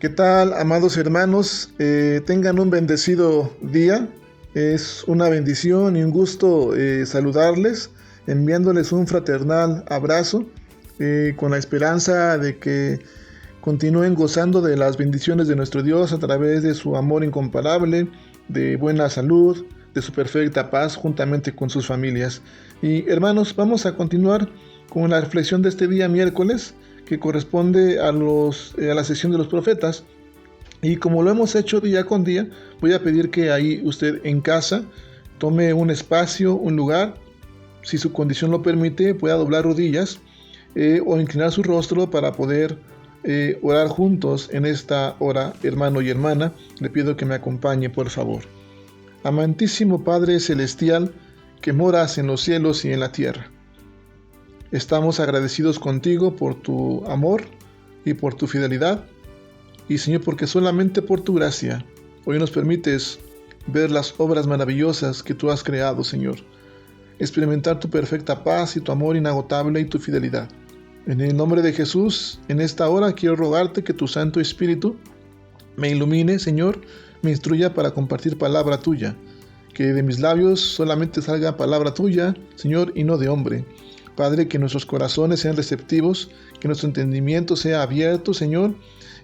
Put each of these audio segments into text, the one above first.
¿Qué tal, amados hermanos? Tengan un bendecido día. Es una bendición y un gusto saludarles, enviándoles un fraternal abrazo, con la esperanza de que continúen gozando de las bendiciones de nuestro Dios a través de su amor incomparable, de buena salud, de su perfecta paz, juntamente con sus familias. Y hermanos, vamos a continuar con la reflexión de este día miércoles, que corresponde a la sección de los profetas. Y como lo hemos hecho día con día, voy a pedir que ahí usted en casa tome un espacio, un lugar, si su condición lo permite, pueda doblar rodillas o inclinar su rostro para poder orar juntos en esta hora. Hermano y hermana, le pido que me acompañe, por favor. Amantísimo Padre Celestial, que moras en los cielos y en la tierra, estamos agradecidos contigo por tu amor y por tu fidelidad. Y Señor, porque solamente por tu gracia hoy nos permites ver las obras maravillosas que tú has creado, Señor. Experimentar tu perfecta paz y tu amor inagotable y tu fidelidad. En el nombre de Jesús, en esta hora quiero rogarte que tu Santo Espíritu me ilumine, Señor, me instruya para compartir palabra tuya. Que de mis labios solamente salga palabra tuya, Señor, y no de hombre. Padre, que nuestros corazones sean receptivos, que nuestro entendimiento sea abierto, Señor,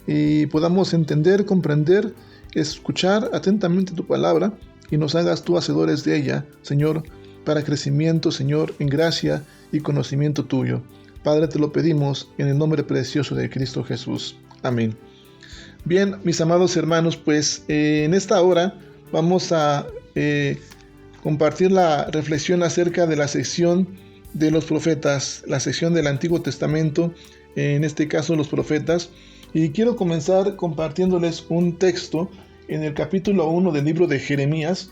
y podamos entender, comprender, escuchar atentamente tu palabra y nos hagas tú hacedores de ella, Señor, para crecimiento, Señor, en gracia y conocimiento tuyo. Padre, te lo pedimos en el nombre precioso de Cristo Jesús. Amén. Bien, mis amados hermanos, pues en esta hora vamos a compartir la reflexión acerca de la sección de los profetas, la sección del Antiguo Testamento, en este caso los profetas, y quiero comenzar compartiéndoles un texto en el capítulo 1 del libro de Jeremías.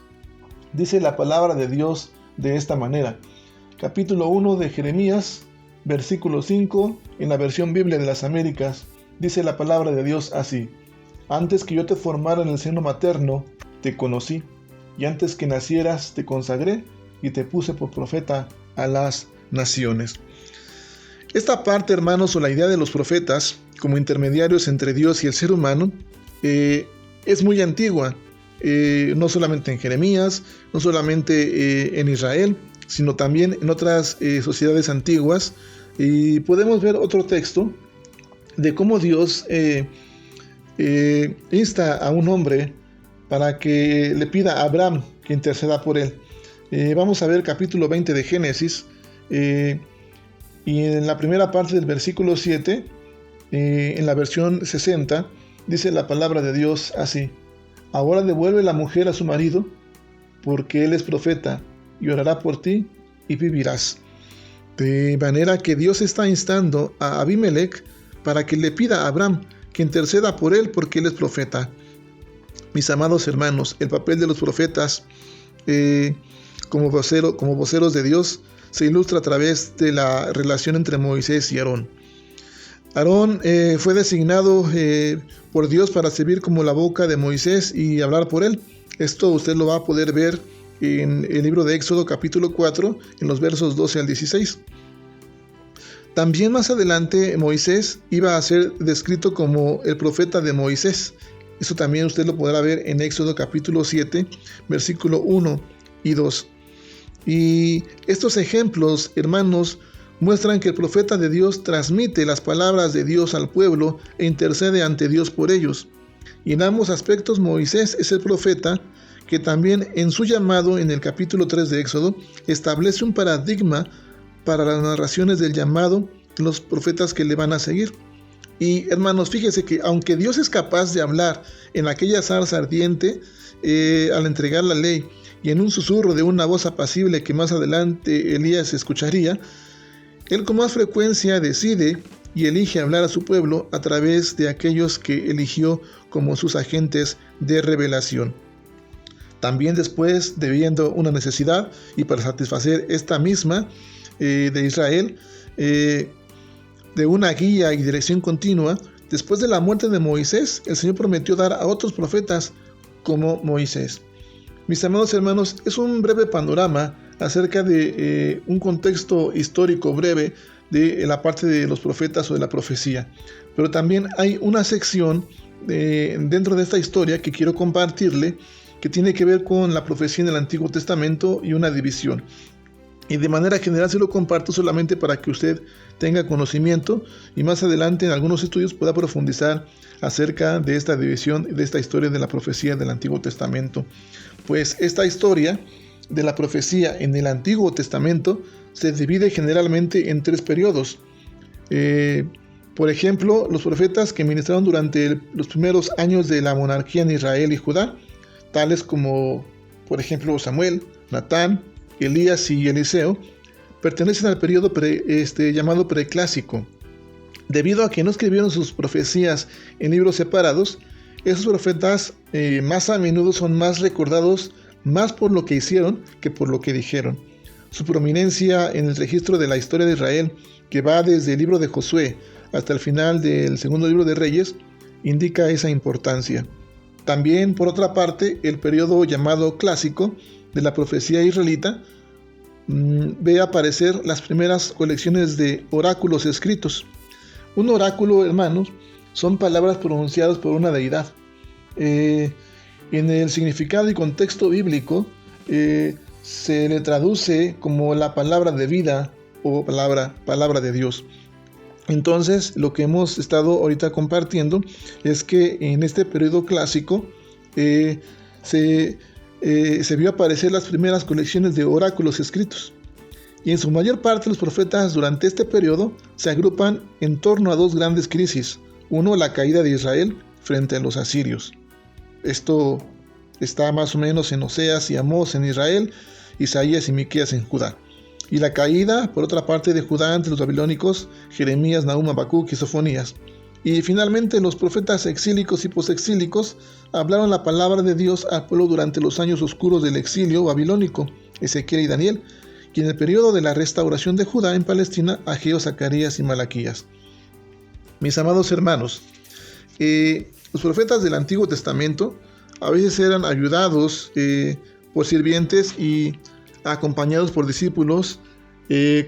Dice la palabra de Dios de esta manera. Capítulo 1 de Jeremías, versículo 5, en la versión Biblia de las Américas, dice la palabra de Dios así: Antes que yo te formara en el seno materno, te conocí, y antes que nacieras te consagré, y te puse por profeta a las naciones. Esta parte, hermanos, o la idea de los profetas como intermediarios entre Dios y el ser humano, es muy antigua, no solamente en Jeremías, no solamente en Israel, sino también en otras sociedades antiguas. Y podemos ver otro texto de cómo Dios insta a un hombre para que le pida a Abraham que interceda por él. Vamos a ver capítulo 20 de Génesis, y en la primera parte del versículo 7, en la versión 60, dice la palabra de Dios así: Ahora devuelve la mujer a su marido, porque él es profeta, y orará por ti, y vivirás. De manera que Dios está instando a Abimelech para que le pida a Abraham que interceda por él, porque él es profeta. Mis amados hermanos, el papel de los profetas como voceros de Dios se ilustra a través de la relación entre Moisés y Aarón. Aarón fue designado por Dios para servir como la boca de Moisés y hablar por él. Esto usted lo va a poder ver en el libro de Éxodo capítulo 4, en los versos 12 al 16. También más adelante Moisés iba a ser descrito como el profeta de Moisés. Eso también usted lo podrá ver en Éxodo capítulo 7, versículo 1 y 2. Y estos ejemplos, hermanos, muestran que el profeta de Dios transmite las palabras de Dios al pueblo e intercede ante Dios por ellos. Y en ambos aspectos Moisés es el profeta que también en su llamado en el capítulo 3 de Éxodo establece un paradigma para las narraciones del llamado de los profetas que le van a seguir. Y hermanos, fíjese que aunque Dios es capaz de hablar en aquella zarza ardiente al entregar la ley, y en un susurro de una voz apacible que más adelante Elías escucharía, él con más frecuencia decide y elige hablar a su pueblo a través de aquellos que eligió como sus agentes de revelación. También después, debiendo una necesidad y para satisfacer esta misma de Israel, de una guía y dirección continua, después de la muerte de Moisés, el Señor prometió dar a otros profetas como Moisés. Mis amados hermanos, es un breve panorama acerca de un contexto histórico breve de la parte de los profetas o de la profecía. Pero también hay una sección dentro de esta historia que quiero compartirle, que tiene que ver con la profecía en el Antiguo Testamento y una división. Y de manera general se lo comparto solamente para que usted tenga conocimiento y más adelante en algunos estudios pueda profundizar acerca de esta división, de esta historia de la profecía del Antiguo Testamento. Pues esta historia de la profecía en el Antiguo Testamento se divide generalmente en 3 periodos. Por ejemplo, los profetas que ministraron durante los primeros años de la monarquía en Israel y Judá, tales como, por ejemplo, Samuel, Natán, Elías y Eliseo, pertenecen al periodo llamado preclásico. Debido a que no escribieron sus profecías en libros separados, esos profetas más a menudo son más recordados más por lo que hicieron que por lo que dijeron. Su prominencia en el registro de la historia de Israel, que va desde el libro de Josué hasta el final del segundo libro de Reyes, indica esa importancia. También, por otra parte, el periodo llamado clásico de la profecía israelita ve aparecer las primeras colecciones de oráculos escritos. Un oráculo, hermanos, son palabras pronunciadas por una deidad. En el significado y contexto bíblico se le traduce como la palabra de vida o palabra de Dios. Entonces, lo que hemos estado ahorita compartiendo es que en este periodo clásico se vio aparecer las primeras colecciones de oráculos escritos. Y en su mayor parte los profetas durante este periodo se agrupan en torno a 2 grandes crisis. Uno, la caída de Israel frente a los asirios. Esto está más o menos en Oseas y Amós en Israel, Isaías y Miqueas en Judá. Y la caída, por otra parte, de Judá ante los babilónicos, Jeremías, Nahum, Habacuc y Sofonías. Y finalmente los profetas exílicos y posexílicos hablaron la palabra de Dios al pueblo durante los años oscuros del exilio babilónico, Ezequiel y Daniel, y en el periodo de la restauración de Judá en Palestina, Ageo, Zacarías y Malaquías. Mis amados hermanos, los profetas del Antiguo Testamento a veces eran ayudados por sirvientes y acompañados por discípulos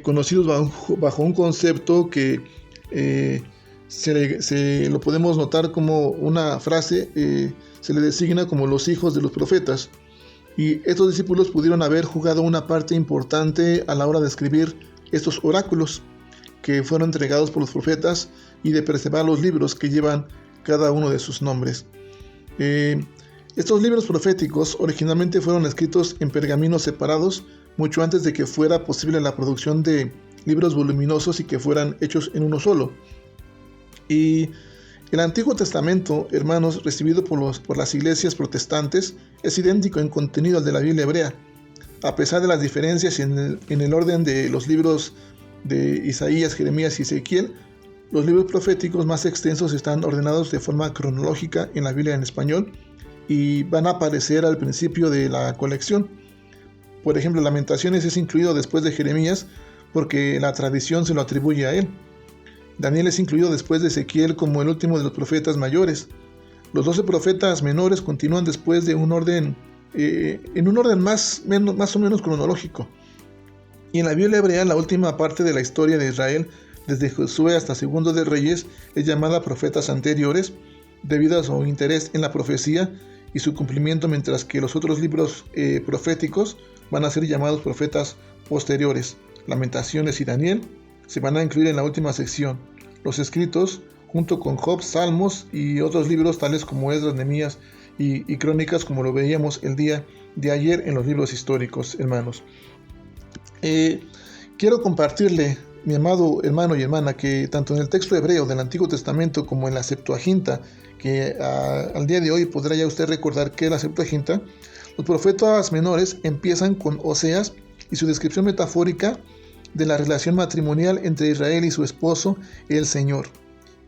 conocidos bajo un concepto que se lo podemos notar como una frase, se le designa como los hijos de los profetas. Y estos discípulos pudieron haber jugado una parte importante a la hora de escribir estos oráculos que fueron entregados por los profetas y de preservar los libros que llevan cada uno de sus nombres. Estos libros proféticos originalmente fueron escritos en pergaminos separados mucho antes de que fuera posible la producción de libros voluminosos y que fueran hechos en uno solo. Y el Antiguo Testamento, hermanos, recibido por las iglesias protestantes, es idéntico en contenido al de la Biblia hebrea. A pesar de las diferencias en el orden de los libros de Isaías, Jeremías y Ezequiel, los libros proféticos más extensos están ordenados de forma cronológica en la Biblia en español y van a aparecer al principio de la colección. Por ejemplo, Lamentaciones es incluido después de Jeremías porque la tradición se lo atribuye a él. Daniel es incluido después de Ezequiel como el último de los profetas mayores. Los 12 profetas menores continúan después de un orden, en un orden más o menos cronológico. Y en la Biblia hebrea, la última parte de la historia de Israel, desde Josué hasta Segundo de Reyes, es llamada profetas anteriores, debido a su interés en la profecía y su cumplimiento, mientras que los otros libros proféticos van a ser llamados profetas posteriores. Lamentaciones y Daniel se van a incluir en la última sección. Los escritos, junto con Job, Salmos y otros libros tales como Esdras, Nehemías y Crónicas, como lo veíamos el día de ayer en los libros históricos, hermanos. Quiero compartirle, mi amado hermano y hermana, que tanto en el texto hebreo del Antiguo Testamento como en la Septuaginta, que al día de hoy podrá ya usted recordar que es la Septuaginta, los profetas menores empiezan con Oseas y su descripción metafórica de la relación matrimonial entre Israel y su esposo, el Señor.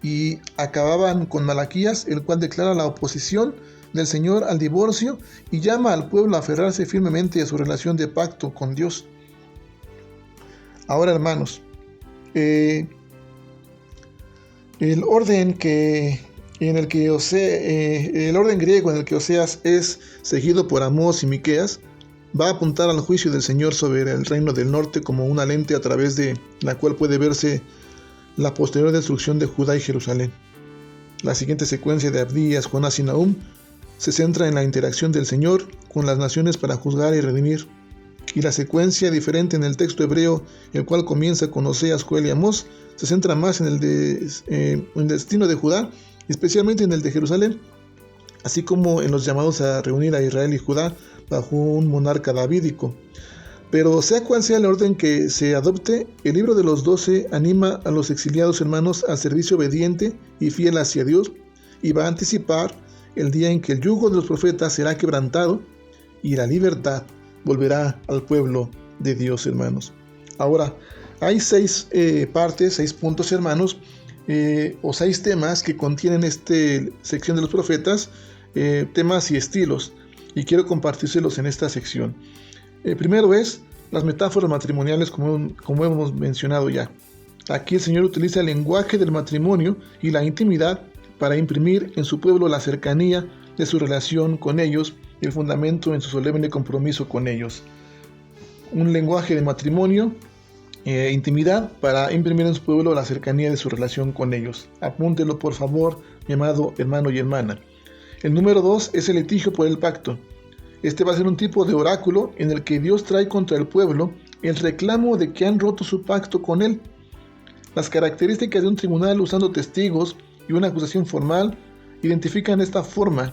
Y acababan con Malaquías, el cual declara la oposición del Señor al divorcio y llama al pueblo a aferrarse firmemente a su relación de pacto con Dios. Ahora, hermanos, el orden griego en el que Oseas es seguido por Amós y Miqueas va a apuntar al juicio del Señor sobre el reino del norte como una lente a través de la cual puede verse la posterior destrucción de Judá y Jerusalén. La siguiente secuencia de Abdías, Jonás y Nahum se centra en la interacción del Señor con las naciones para juzgar y redimir. Y la secuencia diferente en el texto hebreo, el cual comienza con Oseas, Joel y Amós, se centra más en el destino de Judá, especialmente en el de Jerusalén, así como en los llamados a reunir a Israel y Judá bajo un monarca davídico. Pero sea cual sea el orden que se adopte, el libro de los 12 anima a los exiliados hermanos al servicio obediente y fiel hacia Dios, y va a anticipar el día en que el yugo de los profetas será quebrantado y la libertad volverá al pueblo de Dios, hermanos. Ahora, hay 6 partes, 6 puntos, hermanos, o 6 temas que contienen esta sección de los profetas, temas y estilos, y quiero compartírselos en esta sección. Primero es las metáforas matrimoniales, como hemos mencionado ya. Aquí el Señor utiliza el lenguaje del matrimonio y la intimidad para imprimir en su pueblo la cercanía de su relación con ellos y el fundamento en su solemne compromiso con ellos. Un lenguaje de matrimonio, intimidad, para imprimir en su pueblo la cercanía de su relación con ellos. Apúntelo, por favor, mi amado hermano y hermana. El número 2 es el litigio por el pacto. Este va a ser un tipo de oráculo en el que Dios trae contra el pueblo el reclamo de que han roto su pacto con él. Las características de un tribunal usando testigos y una acusación formal identifican esta forma,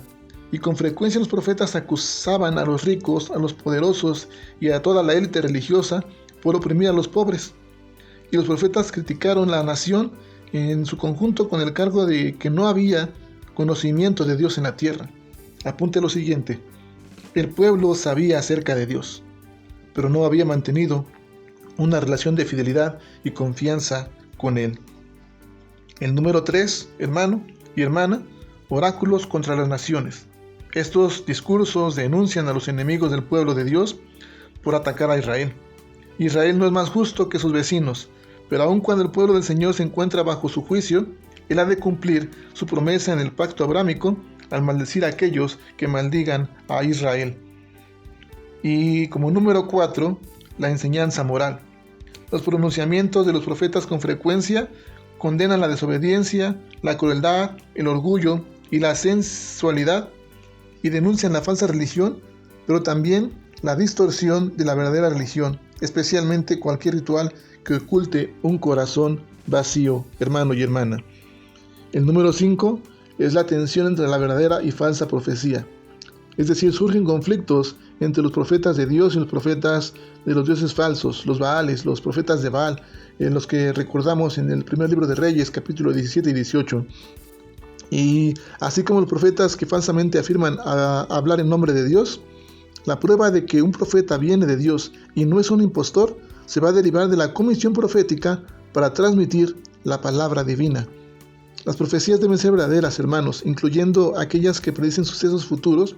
y con frecuencia los profetas acusaban a los ricos, a los poderosos y a toda la élite religiosa por oprimir a los pobres. Y los profetas criticaron la nación en su conjunto con el cargo de que no había conocimiento de Dios en la tierra. Apunte lo siguiente: el pueblo sabía acerca de Dios, pero no había mantenido una relación de fidelidad y confianza con Él. El número 3, hermano y hermana, oráculos contra las naciones. Estos discursos denuncian a los enemigos del pueblo de Dios por atacar a Israel. Israel no es más justo que sus vecinos, pero aun cuando el pueblo del Señor se encuentra bajo su juicio, Él ha de cumplir su promesa en el pacto abrámico al maldecir a aquellos que maldigan a Israel. Y como número 4, la enseñanza moral. Los pronunciamientos de los profetas con frecuencia condenan la desobediencia, la crueldad, el orgullo y la sensualidad, y denuncian la falsa religión, pero también la distorsión de la verdadera religión, especialmente cualquier ritual que oculte un corazón vacío, hermano y hermana. El número 5 es la tensión entre la verdadera y falsa profecía. Es decir, surgen conflictos entre los profetas de Dios y los profetas de los dioses falsos, los Baales, los profetas de Baal, los que recordamos en el primer libro de Reyes, capítulo 17 y 18. Y así como los profetas que falsamente afirman hablar en nombre de Dios, la prueba de que un profeta viene de Dios y no es un impostor se va a derivar de la comisión profética para transmitir la palabra divina. Las profecías deben ser verdaderas, hermanos, incluyendo aquellas que predicen sucesos futuros.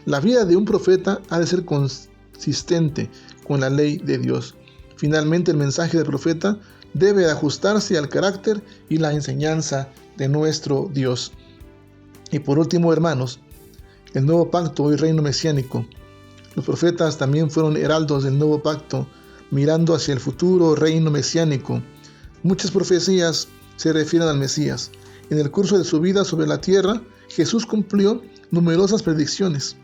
La vida de un profeta ha de ser consistente con la ley de Dios. Finalmente, el mensaje del profeta debe ajustarse al carácter y la enseñanza de nuestro Dios. Y por último, hermanos, el nuevo pacto y reino mesiánico. Los profetas también fueron heraldos del nuevo pacto, mirando hacia el futuro reino mesiánico. Muchas profecías se refieren al Mesías. En el curso de su vida sobre la tierra, Jesús cumplió numerosas predicciones.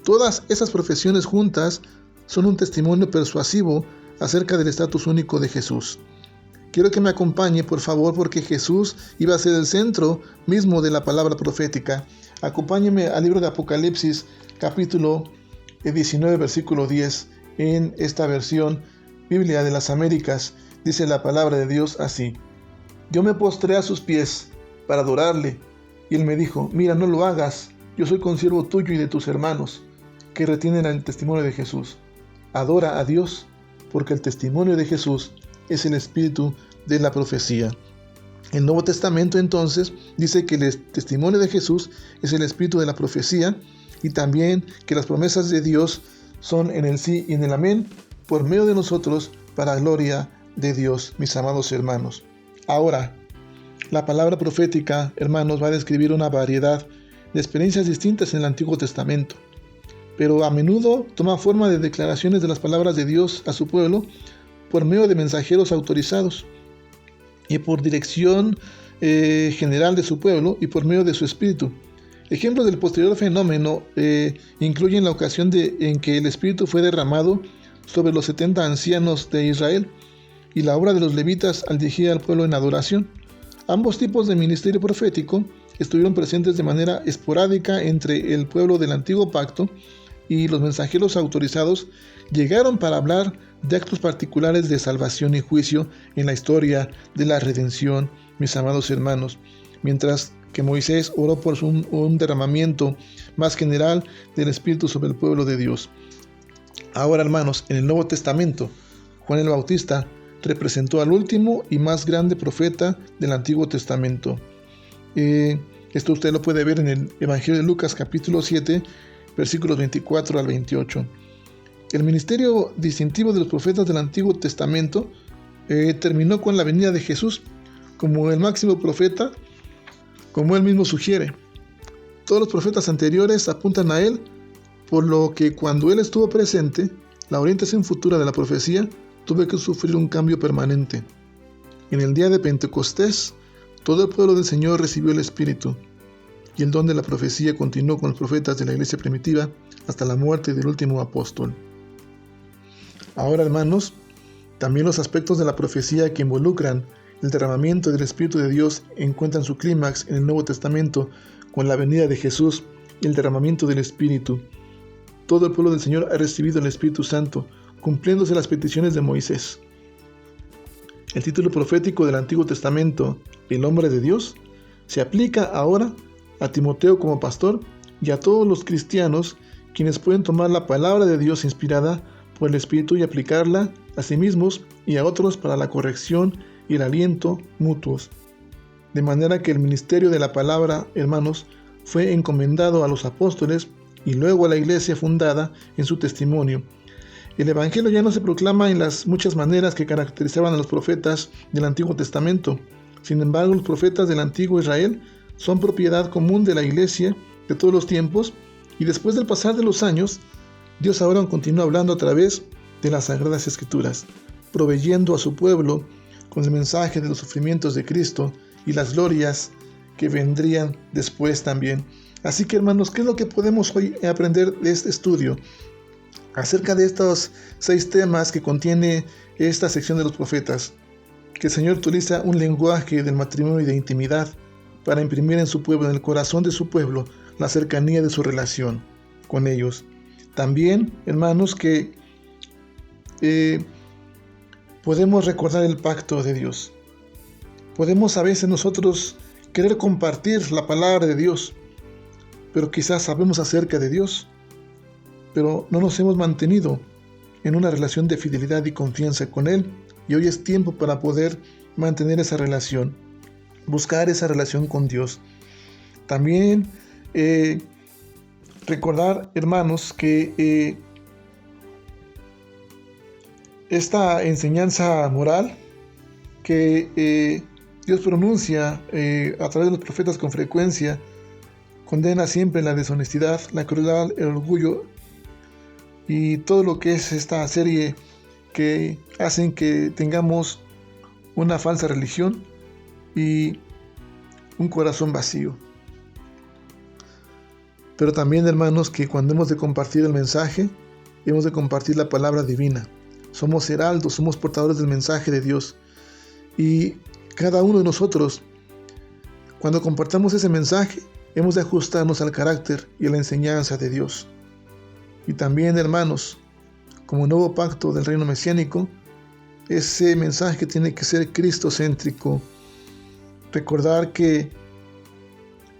Todas esas profesiones juntas son un testimonio persuasivo acerca del estatus único de Jesús. Quiero que me acompañe, por favor, porque Jesús iba a ser el centro mismo de la palabra profética. Acompáñeme al libro de Apocalipsis, capítulo 19, versículo 10. En esta versión, Biblia de las Américas, dice la palabra de Dios así: yo me postré a sus pies para adorarle, y él me dijo: mira, no lo hagas, yo soy consiervo tuyo y de tus hermanos, que retienen el testimonio de Jesús. Adora a Dios, porque el testimonio de Jesús es el espíritu de la profecía. El Nuevo Testamento entonces dice que el testimonio de Jesús es el espíritu de la profecía, y también que las promesas de Dios son en el sí y en el amén, por medio de nosotros, para gloria de Dios, mis amados hermanos. Ahora, la palabra profética, hermanos, va a describir una variedad de experiencias distintas en el Antiguo Testamento, pero a menudo toma forma de declaraciones de las palabras de Dios a su pueblo por medio de mensajeros autorizados y por dirección general de su pueblo y por medio de su espíritu. Ejemplos del posterior fenómeno incluyen la ocasión en que el espíritu fue derramado sobre los 70 ancianos de Israel y la obra de los levitas al dirigir al pueblo en adoración. Ambos tipos de ministerio profético estuvieron presentes de manera esporádica entre el pueblo del antiguo pacto, y los mensajeros autorizados llegaron para hablar de actos particulares de salvación y juicio en la historia de la redención, mis amados hermanos, mientras que Moisés oró por un derramamiento más general del Espíritu sobre el pueblo de Dios. Ahora, hermanos, en el Nuevo Testamento, Juan el Bautista representó al último y más grande profeta del Antiguo Testamento. Esto usted lo puede ver en el Evangelio de Lucas capítulo 7, versículos 24 al 28. El ministerio distintivo de los profetas del Antiguo Testamento terminó con la venida de Jesús como el máximo profeta, como él mismo sugiere. Todos los profetas anteriores apuntan a él, por lo que cuando él estuvo presente, la orientación futura de la profecía tuvo que sufrir un cambio permanente. En el día de Pentecostés, todo el pueblo del Señor recibió el Espíritu, y el don de la profecía continuó con los profetas de la iglesia primitiva hasta la muerte del último apóstol. Ahora, hermanos, también los aspectos de la profecía que involucran el derramamiento del Espíritu de Dios encuentran su clímax en el Nuevo Testamento con la venida de Jesús y el derramamiento del Espíritu. Todo el pueblo del Señor ha recibido el Espíritu Santo, cumpliéndose las peticiones de Moisés. El título profético del Antiguo Testamento, el hombre de Dios, se aplica ahora a Timoteo como pastor y a todos los cristianos quienes pueden tomar la palabra de Dios inspirada por el Espíritu y aplicarla a sí mismos y a otros para la corrección y el aliento mutuos. De manera que el ministerio de la palabra, hermanos, fue encomendado a los apóstoles y luego a la iglesia fundada en su testimonio. El Evangelio ya no se proclama en las muchas maneras que caracterizaban a los profetas del Antiguo Testamento. Sin embargo, los profetas del Antiguo Israel son propiedad común de la iglesia de todos los tiempos, y después del pasar de los años, Dios ahora continúa hablando a través de las Sagradas Escrituras, proveyendo a su pueblo con el mensaje de los sufrimientos de Cristo y las glorias que vendrían después también. Así que, hermanos, ¿qué es lo que podemos hoy aprender de este estudio? Acerca de estos 6 temas que contiene esta sección de los profetas, que el Señor utiliza un lenguaje del matrimonio y de intimidad para imprimir en su pueblo, en el corazón de su pueblo, la cercanía de su relación con ellos. También, hermanos, que podemos recordar el pacto de Dios. Podemos a veces nosotros querer compartir la palabra de Dios, pero quizás sabemos acerca de Dios, pero no nos hemos mantenido en una relación de fidelidad y confianza con Él, y hoy es tiempo para poder mantener esa relación, buscar esa relación con Dios. También recordar, hermanos, que esta enseñanza moral que Dios pronuncia a través de los profetas con frecuencia condena siempre la deshonestidad, la crueldad, el orgullo y todo lo que es esta serie que hacen que tengamos una falsa religión y un corazón vacío. Pero también, hermanos, que cuando hemos de compartir el mensaje, hemos de compartir la palabra divina. Somos heraldos, somos portadores del mensaje de Dios. Y cada uno de nosotros, cuando compartamos ese mensaje, hemos de ajustarnos al carácter y a la enseñanza de Dios. Y también, hermanos, como nuevo pacto del reino mesiánico, ese mensaje tiene que ser cristocéntrico. Recordar que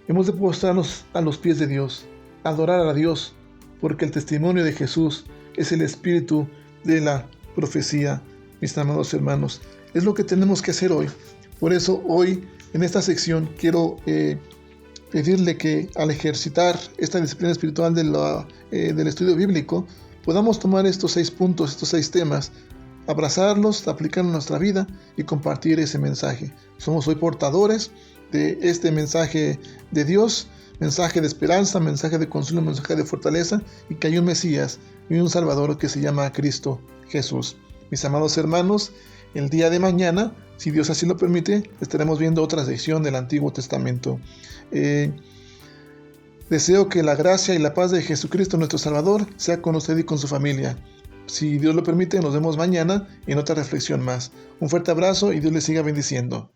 hemos de postrarnos a los pies de Dios, adorar a Dios, porque el testimonio de Jesús es el espíritu de la profecía, mis amados hermanos. Es lo que tenemos que hacer hoy. Por eso hoy, en esta sección, quiero pedirle que al ejercitar esta disciplina espiritual del estudio bíblico, podamos tomar estos 6 puntos, estos 6 temas, abrazarlos, aplicarlos en nuestra vida y compartir ese mensaje. Somos hoy portadores de este mensaje de Dios, mensaje de esperanza, mensaje de consuelo, mensaje de fortaleza, y que hay un Mesías y un Salvador que se llama Cristo Jesús. Mis amados hermanos, el día de mañana Si Dios así lo permite, estaremos viendo otra sección del Antiguo Testamento. Deseo que la gracia y la paz de Jesucristo nuestro Salvador sea con usted y con su familia. Si Dios lo permite, nos vemos mañana en otra reflexión más. Un fuerte abrazo y Dios les siga bendiciendo.